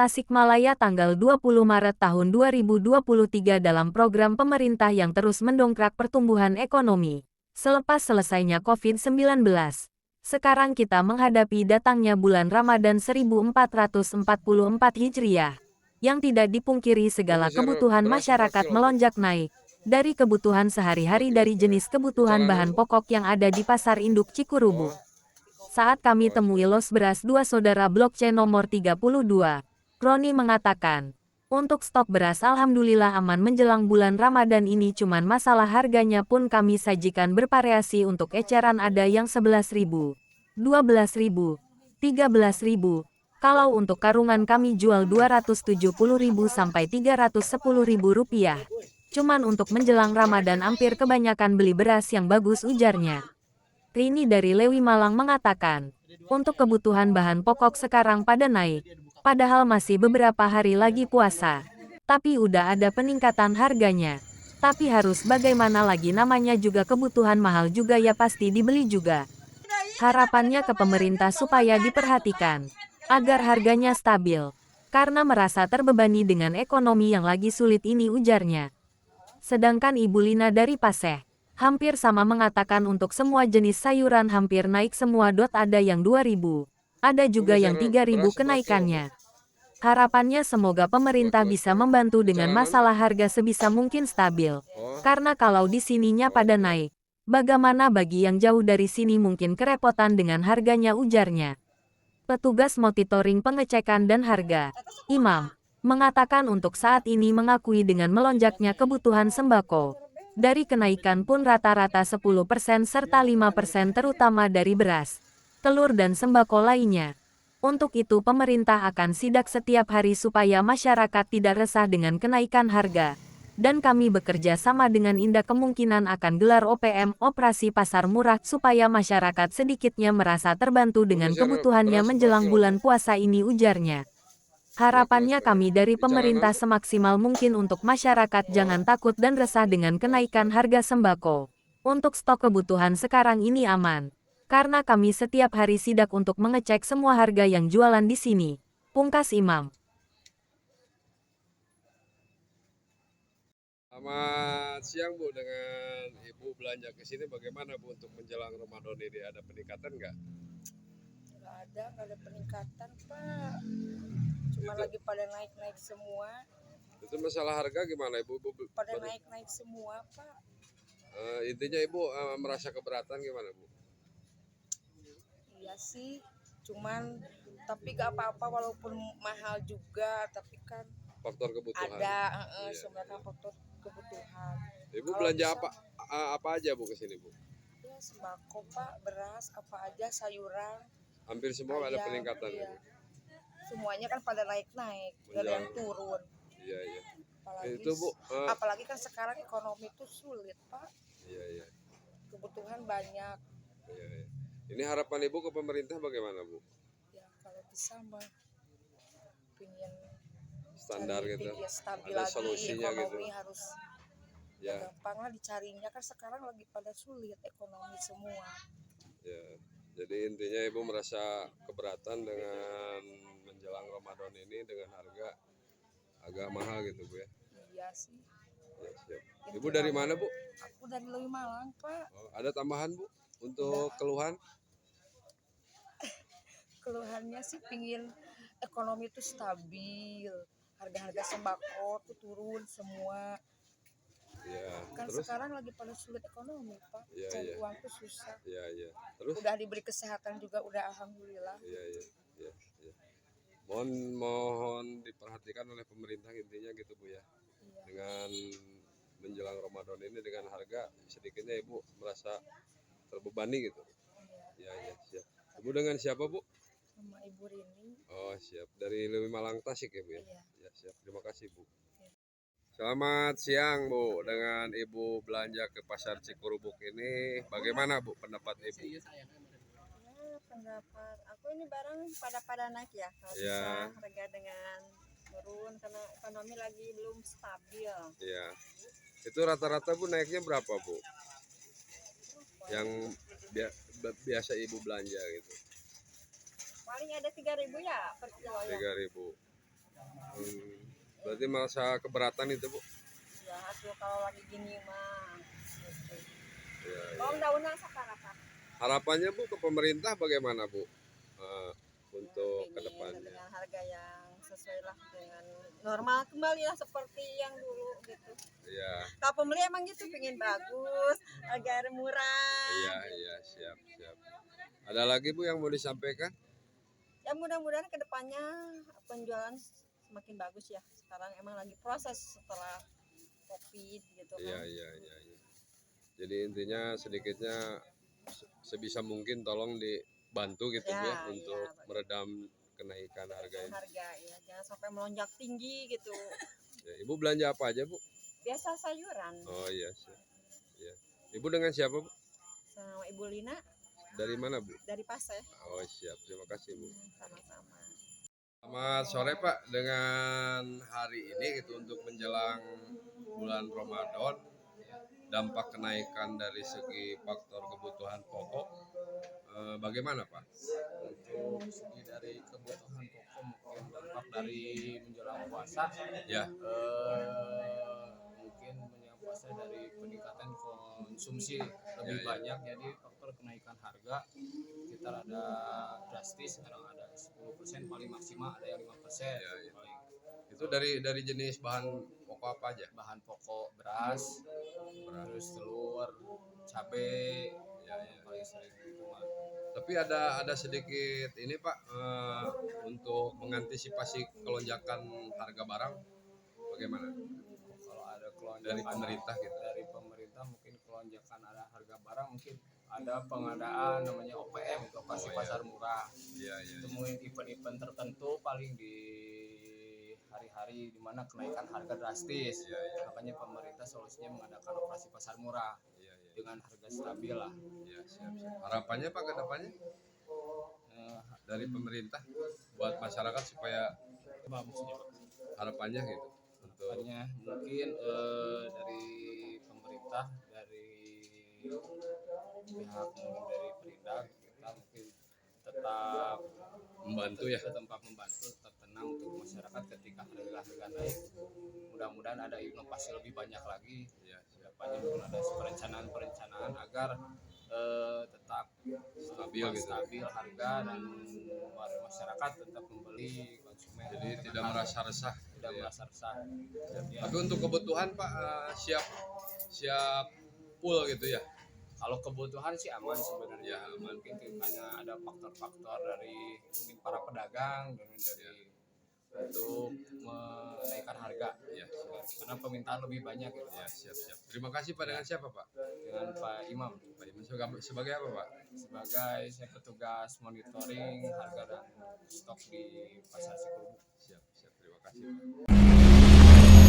Tasikmalaya tanggal 20 Maret tahun 2023 dalam program pemerintah yang terus mendongkrak pertumbuhan ekonomi. Selepas selesainya COVID-19, sekarang kita menghadapi datangnya bulan Ramadan 1444 Hijriah, yang tidak dipungkiri segala kebutuhan masyarakat melonjak naik. Dari kebutuhan sehari-hari dari jenis kebutuhan bahan pokok yang ada di Pasar Induk Cikurubuk. Saat kami temui los beras dua saudara Blok C nomor 32, Roni mengatakan, untuk stok beras alhamdulillah aman menjelang bulan Ramadan ini, cuman masalah harganya pun kami sajikan bervariasi. Untuk eceran ada yang 11.000, 12.000, 13.000. Kalau untuk karungan kami jual 270.000 sampai 310.000 rupiah. Cuman untuk menjelang Ramadan hampir kebanyakan beli beras yang bagus, ujarnya. Rini dari Lewi Malang mengatakan, untuk kebutuhan bahan pokok sekarang pada naik. Padahal masih beberapa hari lagi puasa. Tapi udah ada peningkatan harganya. Tapi harus bagaimana lagi, namanya juga kebutuhan mahal juga ya, pasti dibeli juga. Harapannya ke pemerintah supaya diperhatikan, agar harganya stabil. Karena merasa terbebani dengan ekonomi yang lagi sulit ini, ujarnya. Sedangkan Ibu Lina dari Paseh, hampir sama mengatakan untuk semua jenis sayuran hampir naik semua. Ada yang 2.000, ada juga yang 3.000 kenaikannya. Harapannya semoga pemerintah bisa membantu dengan masalah harga sebisa mungkin stabil. Karena kalau di sininya pada naik, bagaimana bagi yang jauh dari sini mungkin kerepotan dengan harganya, ujarnya. Petugas monitoring pengecekan dan harga, Imam, mengatakan untuk saat ini mengakui dengan melonjaknya kebutuhan sembako. Dari kenaikan pun rata-rata 10% serta 5% terutama dari beras, telur dan sembako lainnya. Untuk itu pemerintah akan sidak setiap hari supaya masyarakat tidak resah dengan kenaikan harga. Dan kami bekerja sama dengan Indah kemungkinan akan gelar OPM, operasi pasar murah, supaya masyarakat sedikitnya merasa terbantu dengan kebutuhannya menjelang bulan puasa ini, ujarnya. Harapannya kami dari pemerintah semaksimal mungkin untuk masyarakat jangan takut dan resah dengan kenaikan harga sembako. Untuk stok kebutuhan sekarang ini aman. Karena kami setiap hari sidak untuk mengecek semua harga yang jualan di sini, pungkas Imam. Selamat siang Bu, dengan Ibu belanja ke sini bagaimana Bu untuk menjelang Ramadan ini, ada peningkatan nggak? Nggak ada peningkatan Pak. Cuma Itu, lagi pada naik-naik semua. itu masalah harga gimana Ibu? Pada naik-naik semua Pak. Intinya Ibu merasa keberatan gimana Bu? Iya sih, cuman tapi gak apa-apa walaupun mahal juga, tapi kan Faktor kebutuhan. ada Iya. sebenarnya faktor kebutuhan. Ibu Kalau belanja bisa, apa aja Bu ke sini Bu? ya sembako Pak, beras apa aja, sayuran, Hampir semua ada ayam, peningkatan iya. Bu. Semuanya kan pada naik-naik, gak ada yang turun. Iya iya. Apalagi, Itu Bu. apalagi kan sekarang ekonomi itu sulit Pak. Iya iya. Kebutuhan banyak. Iya iya. Ini harapan Ibu ke pemerintah bagaimana Bu? Ya kalau bisa mah pingin Standar cari gitu. ya, stabil Ada lagi solusinya ekonomi gitu. harus Ya. gampang lah dicarinya, kan sekarang lagi pada sulit ekonomi semua. Ya, jadi intinya Ibu merasa keberatan dengan menjelang Ramadan ini dengan harga agak mahal gitu Bu ya. Iya sih. Ya, siap. Ibu dari mana Bu? Aku dari Lewi Malang Pak. Ada tambahan Bu untuk keluhan? Keluhannya sih pingin ekonomi itu stabil, harga-harga sembako tuh turun semua. Ya, Kan terus? sekarang lagi pada sulit ekonomi Pak, Ya, cari ya. uang tuh susah. Iya iya. Terus? Udah diberi kesehatan juga udah alhamdulillah. Iya iya. Ya, ya. Mohon diperhatikan oleh pemerintah intinya gitu Bu ya. Iya. Dengan menjelang Ramadan ini dengan harga sedikitnya Ibu merasa terbebani gitu. Iya. Ya ya, siap. Ibu dengan siapa Bu? Sama Ibu Rini. Oh siap, dari Lewi Malang Tasik ya Bu ya? Iya. Ya siap, terima kasih Bu. Iya. Selamat siang Bu, dengan Ibu belanja ke Pasar Cikurubuk ini bagaimana Bu pendapat Ibu? Ya, pendapat aku ini barang pada naik ya, kalau Ya. bisa harga dengan turun karena ekonomi lagi belum stabil. Ya, itu rata-rata Bu naiknya berapa Bu? Yang biasa Ibu belanja gitu? Paling ada 3.000 ya per kilo ya. 3.000. Berarti merasa keberatan itu Bu? Ya tuh kalau lagi gini mah gitu. Ya, ya. Kalau daunnya sekarang Harapannya Bu ke pemerintah bagaimana Bu? Untuk pengen kedepannya. dengan harga yang sesuai lah dengan normal kembali lah seperti yang dulu gitu. Ya, Kalau pembeli emang gitu pengen bagus, harga murah. iya, iya, siap, siap. Ada lagi Bu yang mau disampaikan? Ya mudah-mudahan kedepannya penjualan semakin bagus ya. Sekarang emang lagi proses setelah COVID gitu kan. Iya, iya, iya, iya. Jadi intinya sedikitnya sebisa mungkin tolong dibantu gitu Bu ya Ya, untuk iya, meredam kenaikan harga ini. harga ya jangan sampai melonjak tinggi gitu. Ya, Ibu belanja apa aja Bu? Biasa sayuran Oh iya, siap. Iya. Ibu dengan siapa Bu? sama Ibu Lina Dari mana Bu? dari Paseh. Oh siap, terima kasih Bu. Sama-sama. Selamat sore Pak, dengan hari ini gitu untuk menjelang bulan Ramadan, dampak kenaikan dari segi faktor kebutuhan pokok, bagaimana Pak? Untuk segi dari kebutuhan pokok mungkin dampak dari menjelang puasa Ya, mungkin menjelang puasa dari peningkatan konsumsi lebih Ya, ya. banyak, jadi faktor kenaikan harga sekitar ada drastis, kadang ada 10%, paling maksimal ada yang 5%. Ya, ya. Paling itu dari jenis bahan pokok apa aja? bahan pokok beras, terus telur, cabai, Ya, ya. paling sering itu mah. Tapi ada sedikit ini Pak, untuk mengantisipasi kelonjakan harga barang, bagaimana? Kalau ada kelonjakan Dari pemerintah gitu. dari pemerintah mungkin kelonjakan ada harga barang, mungkin ada pengadaan namanya OPM, operasi Oh, iya. pasar murah. Iya, iya. Itu mungkin event-event tertentu paling di hari-hari di mana kenaikan harga drastis. Iya, iya. Makanya pemerintah solusinya mengadakan operasi pasar murah Iya, iya. dengan harga stabil lah. Iya, siap, siap. Harapannya Pak ke depannya Eh, dari pemerintah buat masyarakat supaya apa maksudnya Pak? harapannya gitu untuk Harapannya mungkin dari pemerintah, dari pihak mungkin dari Perindak, kita mungkin tetap membantu ya. tetap membantu, tetap tenang untuk masyarakat ketika harga naik. Mudah-mudahan ada inovasi lebih banyak lagi. Iya, siap. Kedepannya mungkin ada perencanaan agar tetap Stabil gitu. stabil harga dan warga masyarakat tetap membeli, konsumen Jadi dengan tidak harga, merasa resah. tidak gitu ya. merasa resah. Jadi, Tapi untuk kebutuhan Pak siap full gitu ya. kalau kebutuhan sih aman sebenarnya. Ya, aman. Mungkin hanya ada faktor-faktor dari mungkin para pedagang dan dari untuk menaikkan harga Ya, karena permintaan lebih banyak gitu. ya, siap. Terima kasih Pak, dengan siapa Pak? Dengan Pak Imam Pak Iman sebagai apa Pak? sebagai saya petugas monitoring harga dan stok di pasar Cikurubu. Siap. Terima kasih Pak.